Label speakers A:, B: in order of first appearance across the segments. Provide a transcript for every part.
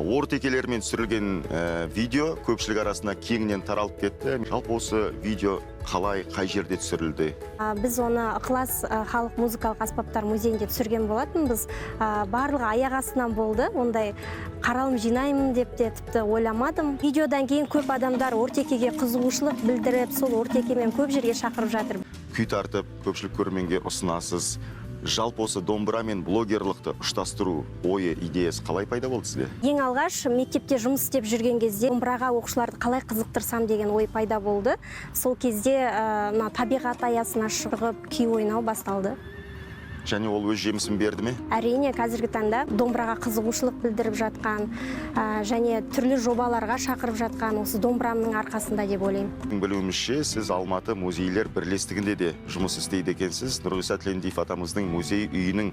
A: ортекелермен түсірілген видео көпшілік арасында кеңінен таралып кетті. Жалпы осы видео қалай, қай жерде түсірілді?
B: Біз оны Ықылас халық музыкалық аспаптар музейінде түсірген болатынбыз. Барлығы аяқ астынан болды. Ондай қаралым жинаймын деп те тіпті ойламадым. Видеодан кейін көп адамдар ортекеге қызығушылық білдіріп, сол ортекемен көп жерге шақырып жатыр.
A: Күй тартып, көпшілік көрерменге ұсынасыз. Жалпы осы домбыра мен блогерлықты ұштастыру ойы, идеясы қалай пайда болды сізде?
B: Ең алғаш мектепте жұмыс істеп жүрген кезде домбыраға оқушыларды қалай қызықтырсам деген ой пайда болды. Сол кезде табиғат аясына шығып күй ойнау басталды.
A: Және ол өз жемісін берді ме?
B: Әрине, қазіргі таңда домбыраға қызығушылық білдіріп жатқан, және түрлі жобаларға шақырып жатқан осы домбырамның арқасында деп ойлаймын.
A: Білуімізше, сіз Алматы музейлер бірлестігінде де жұмыс істейді екенсіз. Нұрғиса Тілендиев атамыздың музей үйінің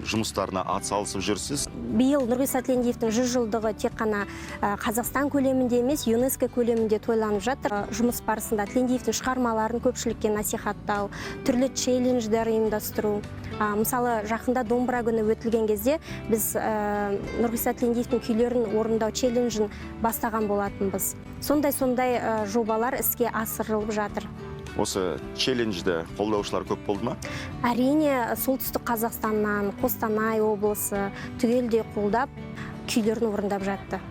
A: жұмыстарына атсалысып жүрсіз.
B: Биыл Нұрғиса Тілендиевтің 100 жылдығы тек қана Қазақстан көлемінде емес, ЮНЕСКО көлемінде тойланып жатыр. Жұмыс барысында Тілендиевтің шығармаларын көпшілікке насихаттау, түрлі челлендждер ұйымдастыру. Мысалы, жақында домбыра күні өтілген кезде біз Нұрғиса Тілендиевтің күйлерін орындау челленджін бастаған болатынбыз. Сондай жобалар іске асырылып жатыр.
A: Осы челленджді қолдаушылар көп болды ма?
B: Әрине, солтүстік Қазақстаннан, Қостанай облысы түгелдей қолдап күйлерін орындап жатты.